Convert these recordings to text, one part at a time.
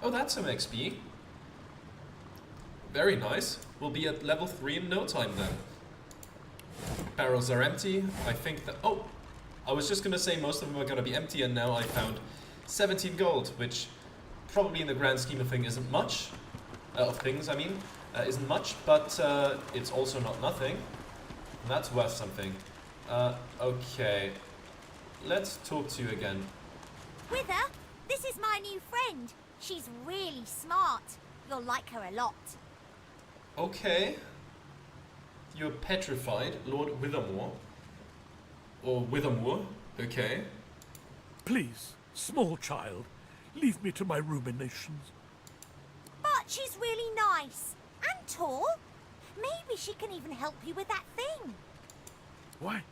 Oh, that's some XP. Very nice. We'll be at level 3 in no time then. Barrels are empty. I think that... Oh! I was just gonna say most of them are gonna be empty, and now I found 17 gold, which probably in the grand scheme of things isn't much. Isn't much, but it's also not nothing. And that's worth something. Okay. Let's talk to you again. Wither, this is my new friend. She's really smart. You'll like her a lot. Okay. You're Petrified, Lord Withermoore. Or Withermoore, okay. Please, small child, leave me to my ruminations. But she's really nice. And tall. Maybe she can even help you with that thing. Why?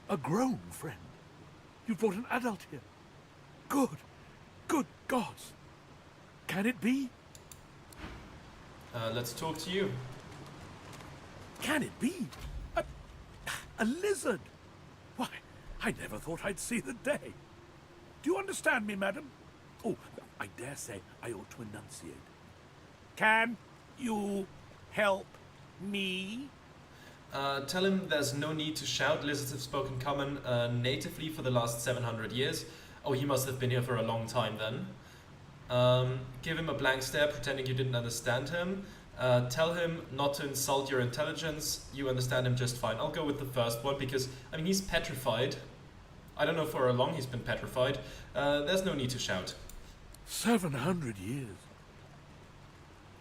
A grown friend? You brought an adult here. Good gods. Can it be? Let's talk to you. Can it be? A lizard? Why, I never thought I'd see the day. Do you understand me, madam? Oh, I dare say I ought to enunciate. Can you help me? Tell him there's no need to shout. Lizards have spoken common natively for the last 700 years. Oh, he must have been here for a long time then. Give him a blank stare, pretending you didn't understand him. Tell him not to insult your intelligence. You understand him just fine. I'll go with the first one because, I mean, he's petrified. I don't know for how long he's been petrified. There's no need to shout. 700 years?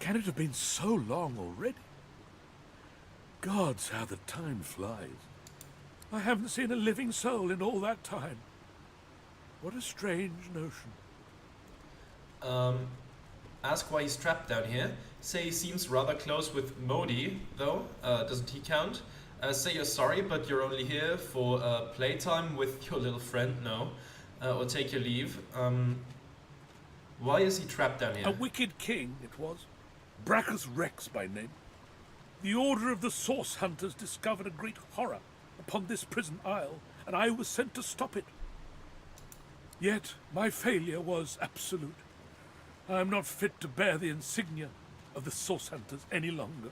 Can it have been so long already? Gods, how the time flies. I haven't seen a living soul in all that time. What a strange notion. Ask why he's trapped down here. Say he seems rather close with Modi, though. Doesn't he count? Say you're sorry, but you're only here for playtime with your little friend, no. Or take your leave. Why is he trapped down here? A wicked king, it was. Brachus Rex by name. The Order of the Source Hunters discovered a great horror upon this prison isle, and I was sent to stop it. Yet my failure was absolute. I am not fit to bear the insignia of the Source Hunters any longer.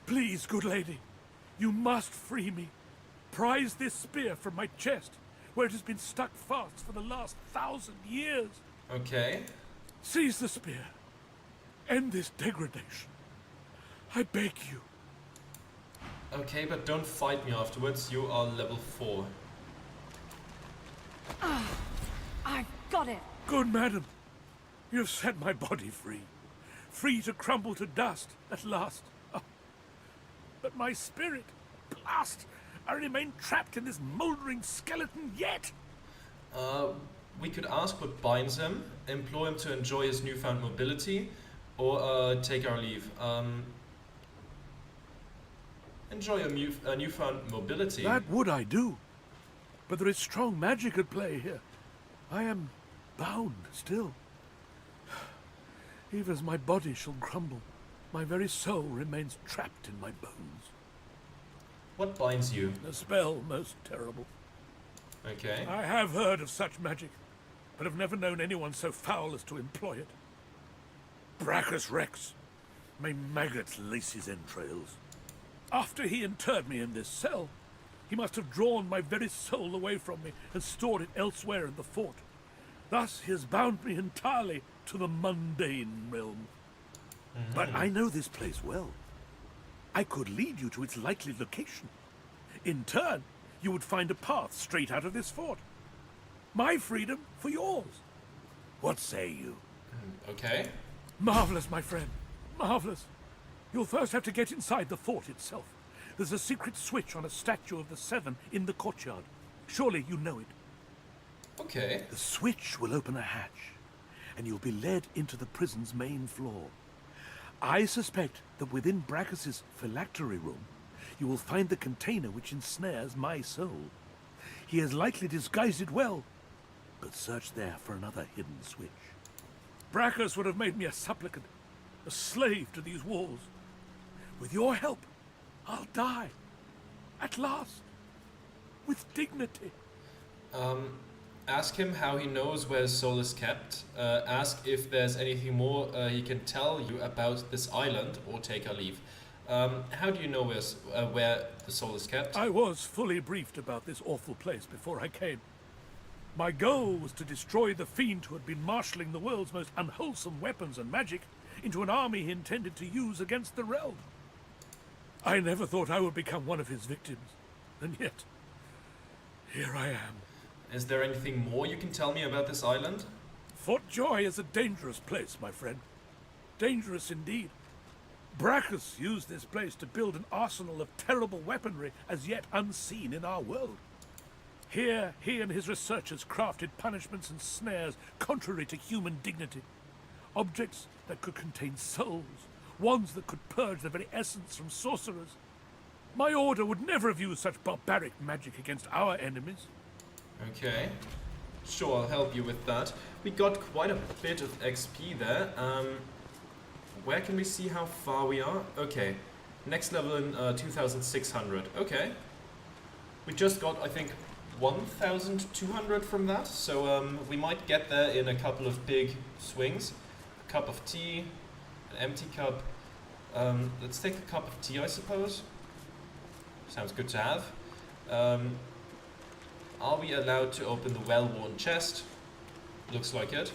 Please, good lady, you must free me. Prise this spear from my chest, where it has been stuck fast for the last 1,000 years. Okay. Seize the spear. End this degradation. I beg you. Okay, but don't fight me afterwards. You are level 4. I've got it. Good madam. You've set my body free. Free to crumble to dust at last. Oh. But my spirit, blast! I remain trapped in this mouldering skeleton yet. We could ask what binds him, implore him to enjoy his newfound mobility, or take our leave. Enjoy a newfound mobility. That would I do. But there is strong magic at play here. I am bound still. Even as my body shall crumble, my very soul remains trapped in my bones. What binds you? A spell most terrible. Okay. I have heard of such magic, but have never known anyone so foul as to employ it. Brachus Rex, may maggots lace his entrails. After he interred me in this cell, he must have drawn my very soul away from me and stored it elsewhere in the fort. Thus he has bound me entirely to the mundane realm. But I know this place well. I could lead you to its likely location. In turn, you would find a path straight out of this fort. My freedom for yours. What say you? Okay. Marvelous, my friend. Marvelous. You'll first have to get inside the fort itself. There's a secret switch on a statue of the Seven in the courtyard. Surely you know it. Okay. The switch will open a hatch, and you'll be led into the prison's main floor. I suspect that within Brachus's phylactery room, you will find the container which ensnares my soul. He has likely disguised it well, but search there for another hidden switch. Brachus would have made me a supplicant, a slave to these walls. With your help, I'll die. At last. With dignity. Ask him how he knows where his soul is kept. Ask if there's anything more he can tell you about this island, or take our leave. How do you know where the soul is kept? I was fully briefed about this awful place before I came. My goal was to destroy the fiend who had been marshalling the world's most unwholesome weapons and magic into an army he intended to use against the realm. I never thought I would become one of his victims, and yet, here I am. Is there anything more you can tell me about this island? Fort Joy is a dangerous place, my friend. Dangerous indeed. Brachus used this place to build an arsenal of terrible weaponry as yet unseen in our world. Here, he and his researchers crafted punishments and snares contrary to human dignity. Objects that could contain souls, wands that could purge the very essence from sorcerers. My order would never have used such barbaric magic against our enemies. Okay. Sure, I'll help you with that. We got quite a bit of XP there. Where can we see how far we are? Okay. Next level in 2600. Okay. We just got, I think, 1200 from that. So we might get there in a couple of big swings. A cup of tea, an empty cup. Let's take a cup of tea, I suppose. Sounds good to have. Are we allowed to open the well-worn chest? Looks like it.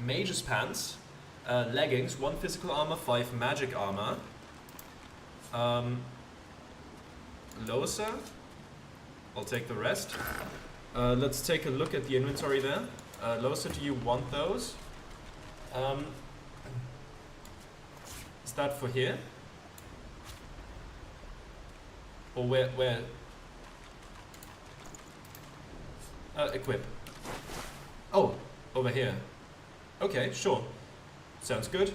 Mage's pants. Leggings, 1 physical armor, 5 magic armor. Losa. I'll take the rest. Let's take a look at the inventory there. Losa, do you want those? Is that for here? Or where? Equip. Oh, over here. Okay, sure. Sounds good.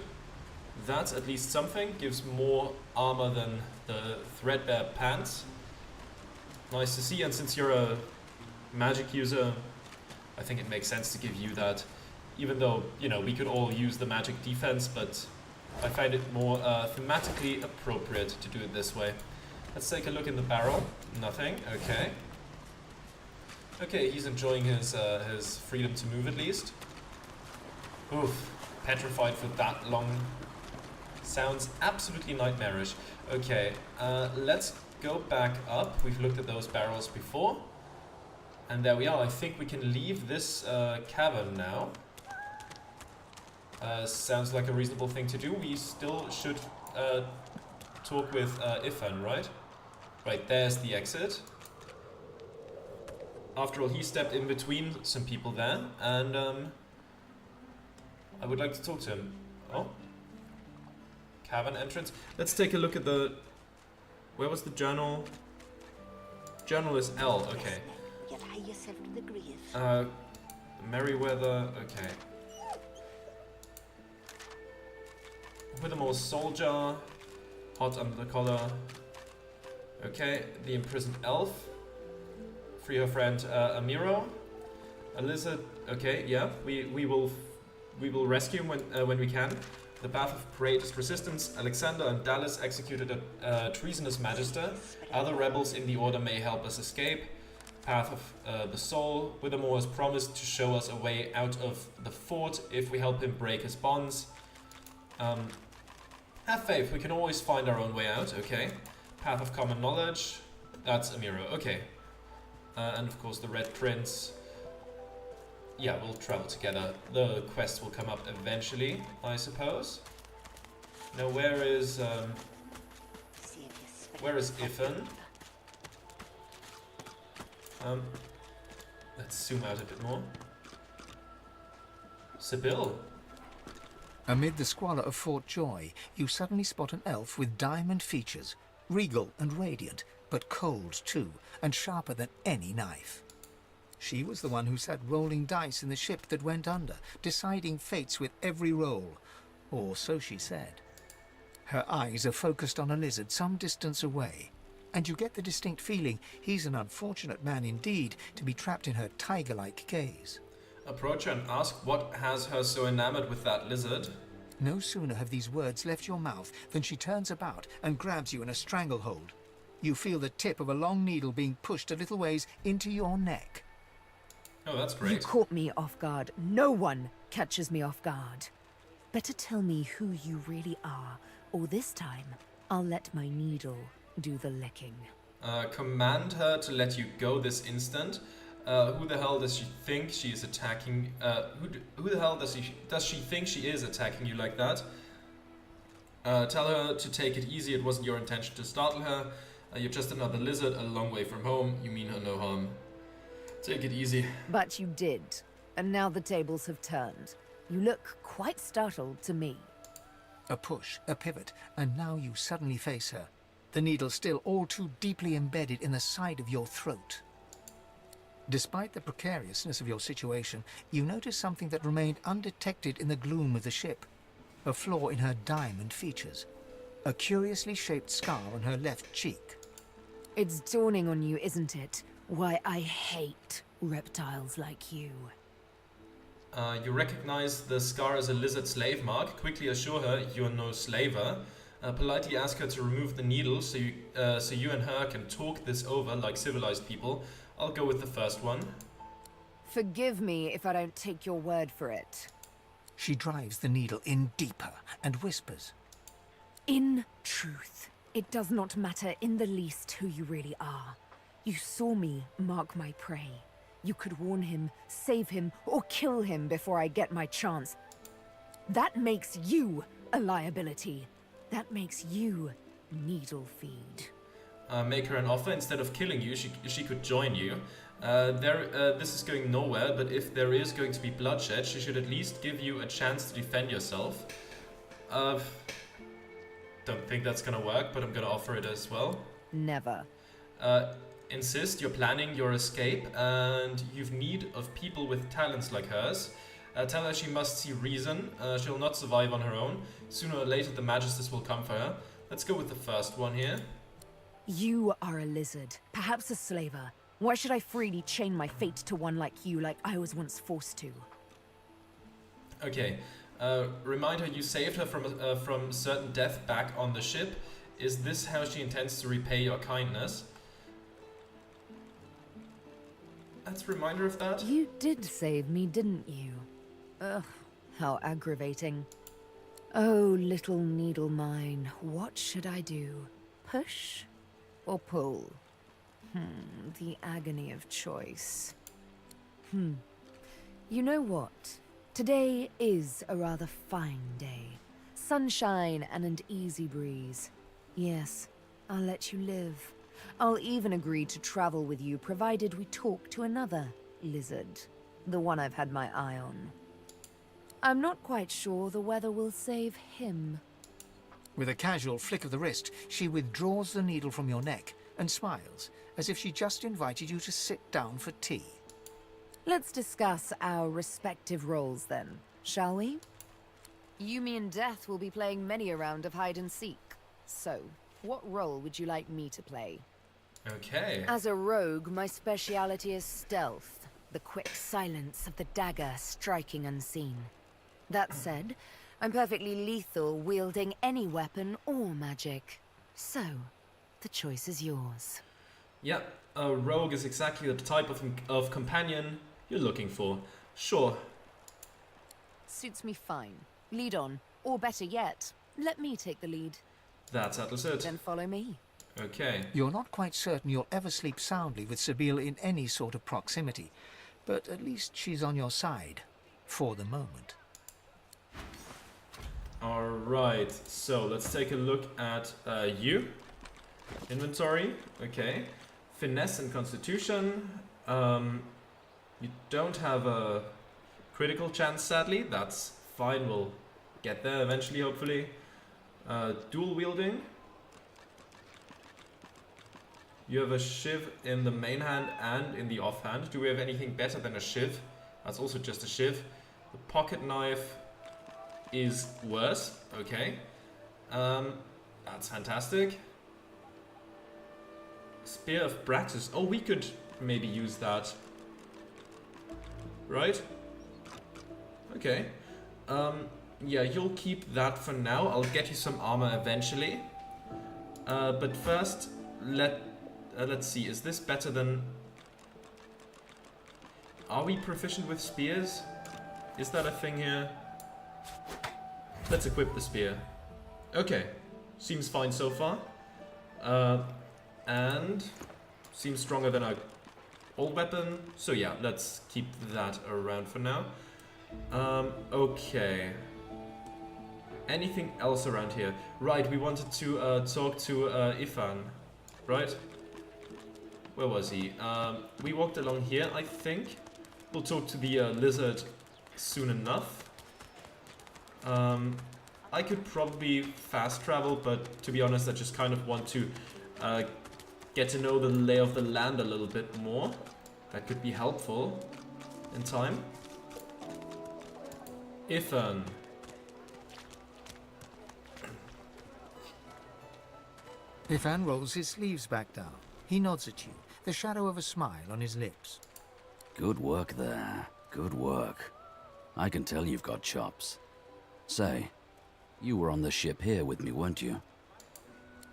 That's at least something. Gives more armor than the threadbare pants. Nice to see, and since you're a magic user, I think it makes sense to give you that. Even though, you know, we could all use the magic defense, but I find it more thematically appropriate to do it this way. Let's take a look in the barrel. Nothing. Okay. Okay, he's enjoying his freedom to move at least. Oof. Petrified for that long. Sounds absolutely nightmarish. Okay, let's go back up. We've looked at those barrels before. And there we are. I think we can leave this cavern now. Sounds like a reasonable thing to do. We still should talk with Ifan, right? Right, there's the exit. After all, he stepped in between some people there, and I would like to talk to him. Oh. Cavern entrance. Let's take a look at the... Where was the journal? Journal is L, okay. Merryweather, okay. Withermoore soldier. Hot under the collar. Okay, the imprisoned elf. Free her friend Amiro. A lizard, okay, yeah. We will rescue him when we can. The Path of Greatest Resistance. Alexander and Dallas executed a treasonous magister. Other rebels in the order may help us escape. Path of the Soul. Withermoore has promised to show us a way out of the fort if we help him break his bonds. Have faith, we can always find our own way out, okay. Path of Common Knowledge. That's Amiro, okay. And of course the Red Prince. Yeah, we'll travel together. The quest will come up eventually, I suppose. Now, where is Ifan? Let's zoom out a bit more. Sibyl. Amid the squalor of Fort Joy, you suddenly spot an elf with diamond features, regal and radiant, but cold too, and sharper than any knife. She was the one who sat rolling dice in the ship that went under, deciding fates with every roll, or so she said. Her eyes are focused on a lizard some distance away, and you get the distinct feeling he's an unfortunate man indeed to be trapped in her tiger-like gaze. Approach her and ask what has her so enamored with that lizard. No sooner have these words left your mouth than she turns about and grabs you in a stranglehold. You feel the tip of a long needle being pushed a little ways into your neck. Oh, that's You great. caught me off guard. No one catches me off guard. Better tell me who you really are, or this time, I'll let my needle do the licking. Command her to let you go this instant. Who the hell does she think she is attacking? Who the hell does she think she is attacking you like that? Tell her to take it easy. It wasn't your intention to startle her. You're just another lizard a long way from home. You mean her no harm. Take it easy. But you did, and now the tables have turned. You look quite startled to me. A push, a pivot, and now you suddenly face her. The needle still all too deeply embedded in the side of your throat. Despite the precariousness of your situation, you notice something that remained undetected in the gloom of the ship. A flaw in her diamond features. A curiously shaped scar on her left cheek. It's dawning on you, isn't it? Why I hate reptiles like you. You recognize the scar as a lizard slave mark. Quickly assure her you're no slaver. Politely ask her to remove the needle so you and her can talk this over like civilized people. I'll go with the first one. Forgive me if I don't take your word for it. She drives the needle in deeper and whispers. In truth, it does not matter in the least who you really are. You saw me mark my prey. You could warn him, save him, or kill him before I get my chance. That makes you a liability. That makes you needle feed. Make her an offer. Instead of killing you, she could join you. This is going nowhere, but if there is going to be bloodshed, she should at least give you a chance to defend yourself. Don't think that's gonna work, but I'm gonna offer it as well. Never. Insist you're planning your escape and you've need of people with talents like hers. Tell her she must see reason. She'll not survive on her own. Sooner or later the Magisters will come for her. Let's go with the first one here. You are a lizard, perhaps a slaver. Why should I freely chain my fate to one like you, like I was once forced to? Okay. Remind her you saved her from certain death back on the ship. Is this how she intends to repay your kindness? Let's remind her of that. You did save me, didn't you? Ugh, how aggravating. Oh, little needle mine, what should I do? Push or pull? The agony of choice. You know what? Today is a rather fine day. Sunshine and an easy breeze. Yes, I'll let you live. I'll even agree to travel with you, provided we talk to another lizard. The one I've had my eye on. I'm not quite sure the weather will save him. With a casual flick of the wrist, she withdraws the needle from your neck and smiles, as if she just invited you to sit down for tea. Let's discuss our respective roles then, shall we? You, me, and Death will be playing many a round of hide and seek. So, what role would you like me to play? Okay. As a rogue, my speciality is stealth, the quick silence of the dagger striking unseen. That said, I'm perfectly lethal wielding any weapon or magic. So, the choice is yours. Yeah, a rogue is exactly the type of companion you're looking for. Sure. Suits me fine. Lead on, or better yet, let me take the lead. That settles it. Then follow me. Okay. You're not quite certain you'll ever sleep soundly with Sibyl in any sort of proximity, but at least she's on your side, for the moment. Alright, so let's take a look at you. Inventory, okay. Finesse and Constitution. You don't have a critical chance, sadly. That's fine, we'll get there eventually, hopefully. Dual wielding. You have a shiv in the main hand and in the offhand. Do we have anything better than a shiv? That's also just a shiv. The pocket knife is worse. Okay. That's fantastic. Spear of Braxis. Oh, we could maybe use that. Right? Okay. Yeah, you'll keep that for now. I'll get you some armor eventually. But first, let's see. Is this better than... Are we proficient with spears? Is that a thing here? Let's equip the spear. Okay, seems fine so far. And seems stronger than our old weapon. So yeah, let's keep that around for now. Okay. Anything else around here? Right, we wanted to talk to Ifan, right? Where was he? We walked along here, I think. We'll talk to the lizard soon enough. I could probably fast travel, but to be honest, I just kind of want to get to know the lay of the land a little bit more. That could be helpful in time. Ifan. Ifan rolls his sleeves back down. He nods at you, the shadow of a smile on his lips. Good work there. Good work. I can tell you've got chops. Say, you were on the ship here with me, weren't you?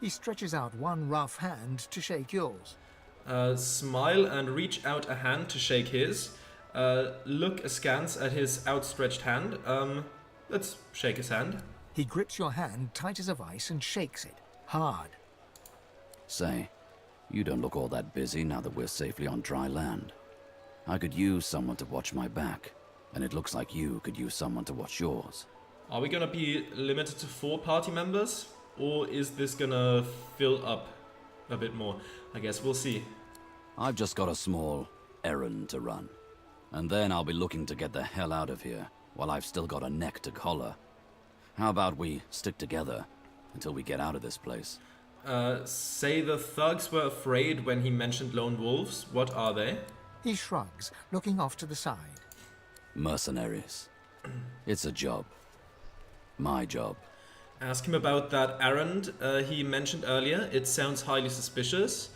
He stretches out one rough hand to shake yours. Smile and reach out a hand to shake his. Look askance at his outstretched hand. Let's shake his hand. He grips your hand tight as a vice and shakes it, hard. Say, you don't look all that busy now that we're safely on dry land. I could use someone to watch my back, and it looks like you could use someone to watch yours. Are we gonna be limited to 4 party members? Or is this gonna fill up a bit more? I guess we'll see. I've just got a small errand to run. And then I'll be looking to get the hell out of here, while I've still got a neck to collar. How about we stick together until we get out of this place? Say the thugs were afraid when he mentioned lone wolves. What are they? He shrugs, looking off to the side. Mercenaries. It's a job. My job. Ask him about that errand he mentioned earlier. It sounds highly suspicious.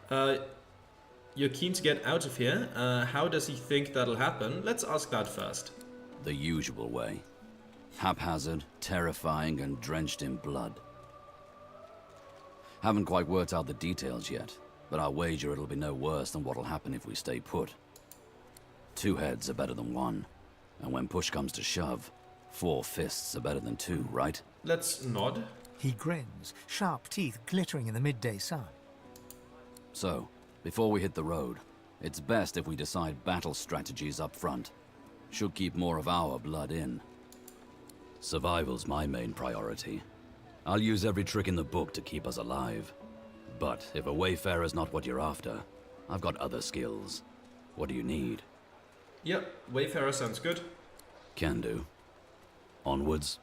You're keen to get out of here. How does he think that'll happen? Let's ask that first. The usual way. Haphazard, terrifying, and drenched in blood. Haven't quite worked out the details yet, but I'll wager it'll be no worse than what'll happen if we stay put. 2 heads are better than 1, and when push comes to shove, 4 fists are better than 2, right? Let's nod. He grins, sharp teeth glittering in the midday sun. So, before we hit the road, it's best if we decide battle strategies up front. Should keep more of our blood in. Survival's my main priority. I'll use every trick in the book to keep us alive. But if a wayfarer's not what you're after, I've got other skills. What do you need? Yep, Wayfarer sounds good. Can do. Onwards.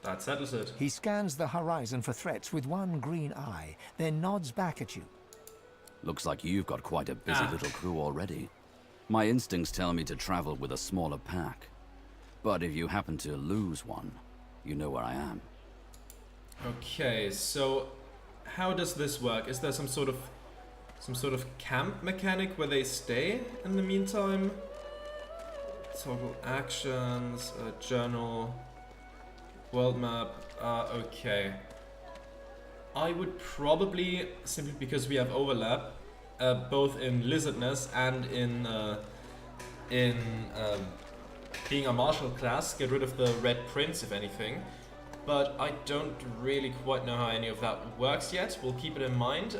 That settles it. He scans the horizon for threats with one green eye, then nods back at you. Looks like you've got quite a busy little crew already. My instincts tell me to travel with a smaller pack. But if you happen to lose one, you know where I am. Okay, so how does this work? Is there some sort of camp mechanic where they stay in the meantime? Toggle actions, journal, world map. Okay. I would probably, simply because we have overlap, both in lizardness and in being a martial class, get rid of the red prints if anything. But I don't really quite know how any of that works yet. We'll keep it in mind.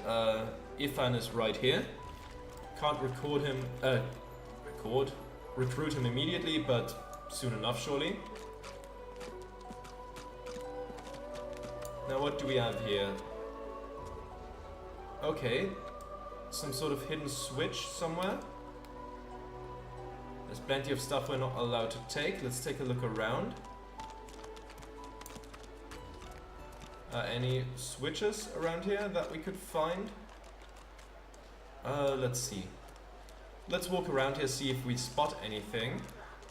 Ifan is right here. Can't recruit him immediately, but soon enough, surely. Now what do we have here? Okay, some sort of hidden switch somewhere. There's plenty of stuff we're not allowed to take. Let's take a look around. Any switches around here that we could find? Let's see. Let's walk around here, see if we spot anything.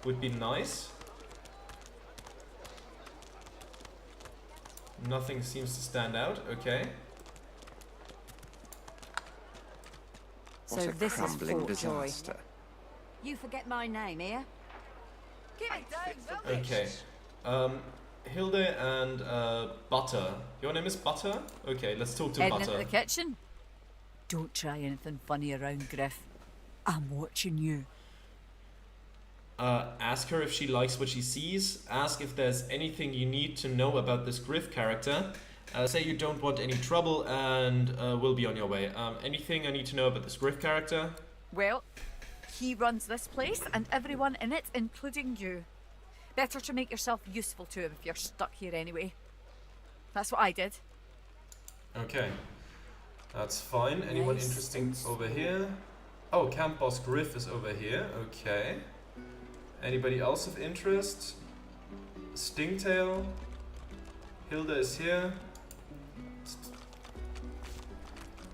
Would be nice. Nothing seems to stand out. Okay. So this is Fort Joy. You forget my name here? Give it Okay. Hilde and Butter. Your name is Butter? Okay, let's talk to Heading Butter. into the kitchen? Don't try anything funny around, Griff. I'm watching you. Ask her if she likes what she sees. Ask if there's anything you need to know about this Griff character. Say you don't want any trouble and we'll be on your way. Anything I need to know about this Griff character? Well, he runs this place and everyone in it, including you. Better to make yourself useful to him if you're stuck here anyway. That's what I did. Okay. That's fine. Anyone interesting over here? Oh, Camp Boss Griff is over here. Okay. Anybody else of interest? Stingtail. Hilda is here.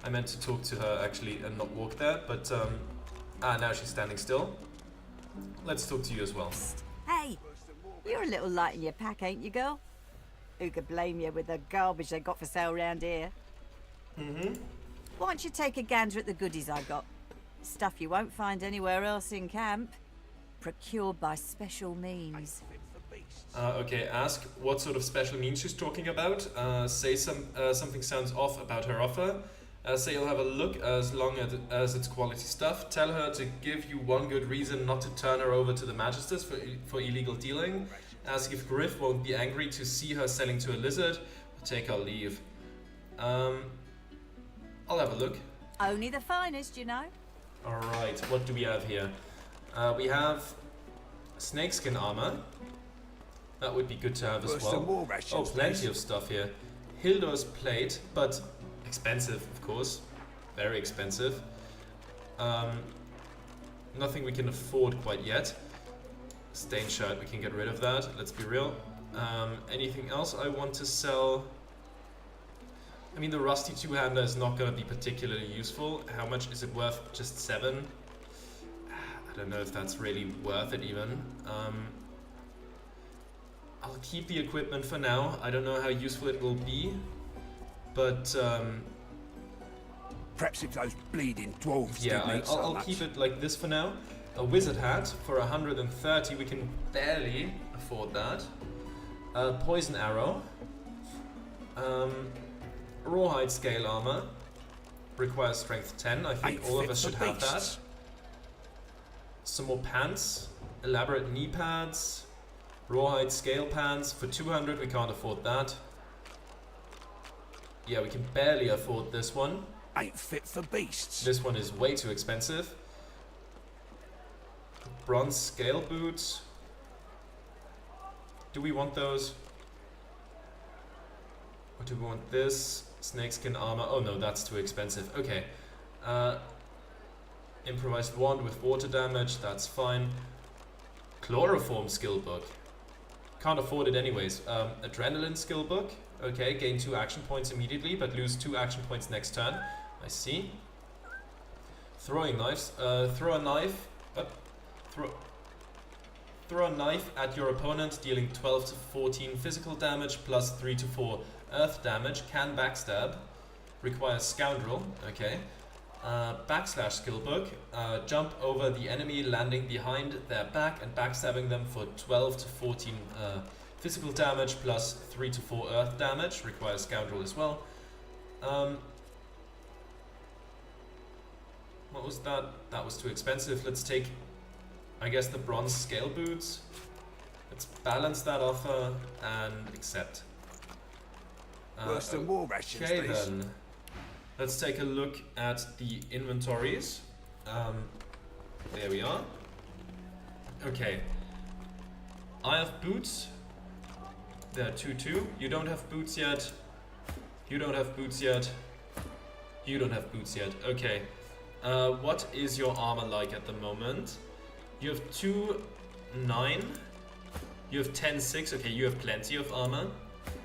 I meant to talk to her actually and not walk there, but now she's standing still. Let's talk to you as well. Hey, you're a little light in your pack, ain't you, girl? Who could blame you with the garbage they got for sale round here? Why don't you take a gander at the goodies I got? Stuff you won't find anywhere else in camp. Procured by special means. Okay, ask what sort of special means she's talking about. Say something sounds off about her offer. Say you'll have a look as long as it's quality stuff. Tell her to give you one good reason not to turn her over to the Magisters for illegal dealing. Ask if Griff won't be angry to see her selling to a lizard. Take her leave. I'll have a look. Only the finest, you know. Alright, what do we have here? We have snakeskin armor. That would be good to have as well. Oh, plenty of stuff here. Hilda's plate, but expensive, of course. Very expensive. Nothing we can afford quite yet. Stain shirt, we can get rid of that. Let's be real. Anything else I want to sell? I mean, the rusty two-hander is not going to be particularly useful. How much is it worth? Just 7? I don't know if that's really worth it even. I'll keep the equipment for now. I don't know how useful it will be, but Perhaps if those bleeding dwarves yeah, didn't eat so I'll much. keep it like this for now. A wizard hat for 130. We can barely afford that. Poison arrow. Rawhide scale armor. Requires strength 10. I think all of us should have that. Some more pants. Elaborate knee pads. Rawhide scale pants for 200. We can't afford that. Yeah, we can barely afford this one. Ain't fit for beasts. This one is way too expensive. Bronze scale boots. Do we want those? Or do we want this? Snakeskin armor. Oh no, that's too expensive. Okay. Improvised wand with water damage. That's fine. Chloroform skill book. Can't afford it anyways. Adrenaline skill book. Okay, gain 2 action points immediately, but lose 2 action points next turn. I see. Throwing knives. Throw a knife. Throw a knife at your opponent, dealing 12 to 14 physical damage plus 3 to 4 earth damage. Can backstab. Requires scoundrel. Okay. Backslash skill book. Jump over the enemy, landing behind their back and backstabbing them for 12 to 14 physical damage plus 3 to 4 earth damage. Requires scoundrel as well. What was that? That was too expensive. Let's take, I guess, the bronze scale boots. Let's balance that offer and accept. Worse than war rations, Okay these. then. Let's take a look at the inventories. There we are. Okay. I have boots. There are 2. You don't have boots yet. You don't have boots yet. You don't have boots yet. Okay. What is your armor like at the moment? You have 2-9. You have 10-6. Okay, you have plenty of armor.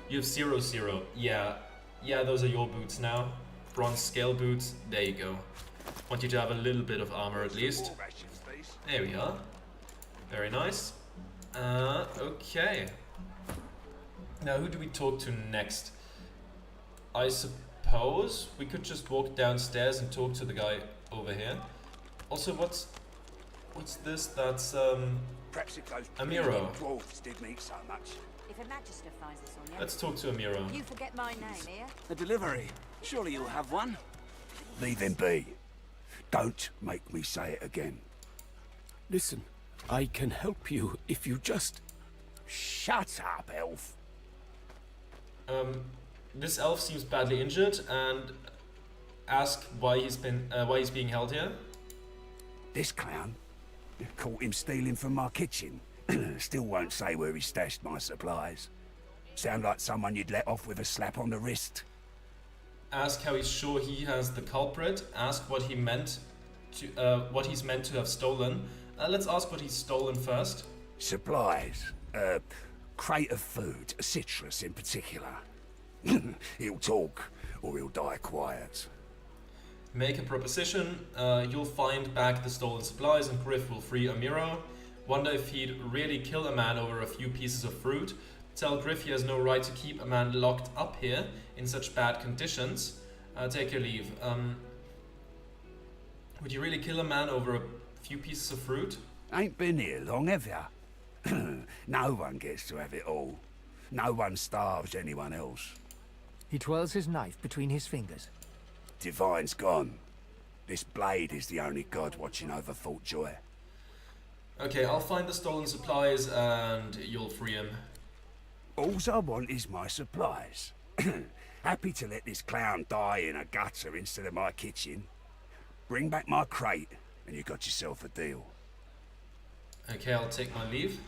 You have 0-0. Yeah, those are your boots now. Bronze scale boots. There you go. Want you to have a little bit of armor at least. There we are. Very nice. Okay. Now, who do we talk to next? I suppose we could just walk downstairs and talk to the guy over here. Also, what's this? That's Perhaps if those Amiro. bleeding dwarves didn't eat so much. If a magister finds this on you, Let's talk to Amiro. you forget my name, here. A delivery. Surely you'll have one. Leave him be. Don't make me say it again. Listen, I can help you if you just... Shut up, elf. This elf seems badly injured and ask why he's being held here. This clown? Caught him stealing from my kitchen. Still won't say where he stashed my supplies. Sound like someone you'd let off with a slap on the wrist. Ask how he's sure he has the culprit. Ask what he's meant to have stolen. Let's ask what he's stolen first. Supplies. Crate of food, citrus in particular. He'll talk, or he'll die quiet. Make a proposition. You'll find back the stolen supplies and Griff will free Amiro. Wonder if he'd really kill a man over a few pieces of fruit. Tell Griff he has no right to keep a man locked up here in such bad conditions. Take your leave. Would you really kill a man over a few pieces of fruit? Ain't been here long, have ya? No one gets to have it all. No one starves anyone else. He twirls his knife between his fingers. Divine's gone. This blade is the only god watching over Fort Joy. Okay, I'll find the stolen supplies and you'll free him. Alls I want is my supplies. Happy to let this clown die in a gutter instead of my kitchen. Bring back my crate and you got yourself a deal. Okay, I'll take my leave.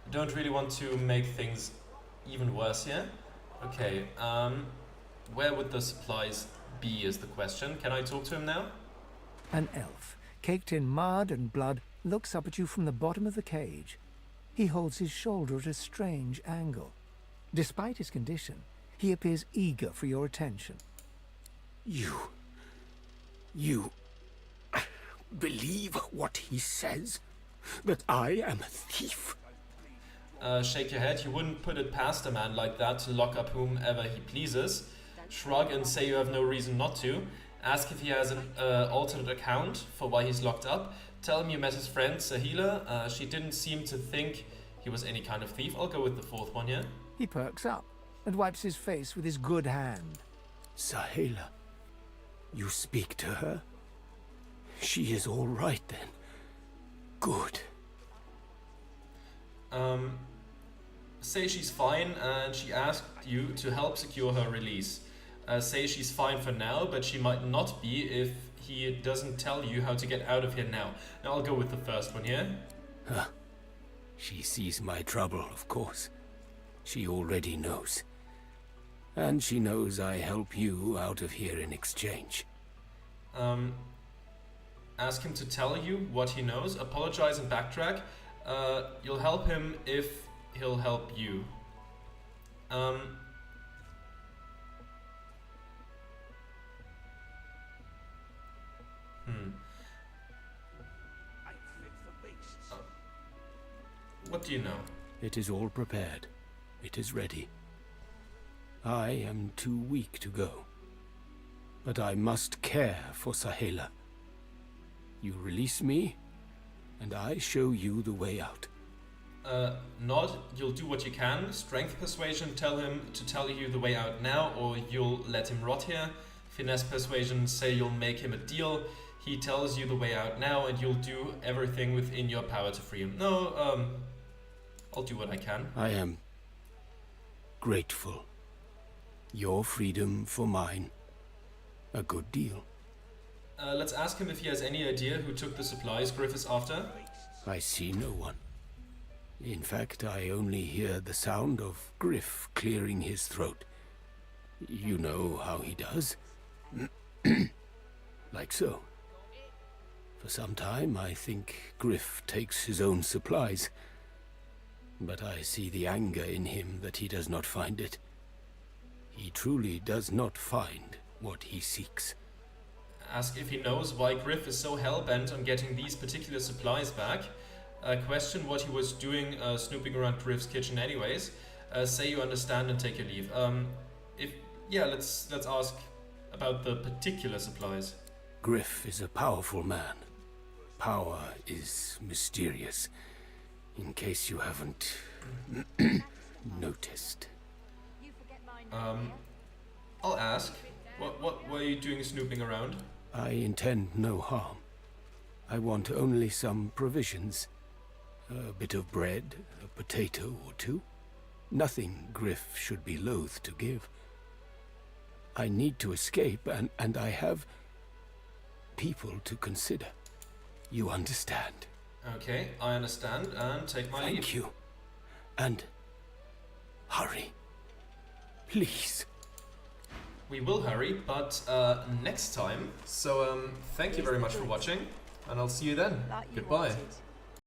I don't really want to make things even worse here. Okay, where would the supplies be is the question. Can I talk to him now? An elf, caked in mud and blood, looks up at you from the bottom of the cage. He holds his shoulder at a strange angle. Despite his condition, he appears eager for your attention. You believe what he says? That I am a thief? Shake your head. You wouldn't put it past a man like that to lock up whomever he pleases. Shrug and say you have no reason not to. Ask if he has an alternate account for why he's locked up. Tell him you met his friend, Sahila. She didn't seem to think he was any kind of thief. I'll go with the fourth one here. He perks up and wipes his face with his good hand. Sahila, you speak to her? She is all right then. Good. Say she's fine and she asked you to help secure her release. Say she's fine for now, but she might not be if he doesn't tell you how to get out of here now. Now I'll go with the first one here. Huh. She sees my trouble, of course. She already knows. And she knows I help you out of here in exchange. Ask him to tell you what he knows. Apologize and backtrack. You'll help him if he'll help you. What do you know? It is all prepared. It is ready. I am too weak to go. But I must care for Sahela. You release me, and I show you the way out. Nod, you'll do what you can. Strength persuasion, tell him to tell you the way out now, or you'll let him rot here. Finesse persuasion, say you'll make him a deal. He tells you the way out now, and you'll do everything within your power to free him. No, I'll do what I can. I am grateful. Your freedom for mine. A good deal. Let's ask him if he has any idea who took the supplies Griff is after. I see no one. In fact, I only hear the sound of Griff clearing his throat. You know how he does? Like so. For some time, I think Griff takes his own supplies. But I see the anger in him that he does not find it. He truly does not find what he seeks. Ask if he knows why Griff is so hell-bent on getting these particular supplies back. Question what he was doing snooping around Griff's kitchen anyways. Say you understand and take your leave. Let's ask about the particular supplies. Griff is a powerful man. Power is mysterious. In case you haven't noticed. I'll ask. What were you doing snooping around? I intend no harm. I want only some provisions. A bit of bread, a potato or two. Nothing Griff should be loath to give. I need to escape, and I have people to consider. You understand? Okay, I understand, and take my leave. Thank you. And hurry. Please. We will hurry, but next time. So, thank you very much for watching, and I'll see you then. Like you Goodbye. wanted.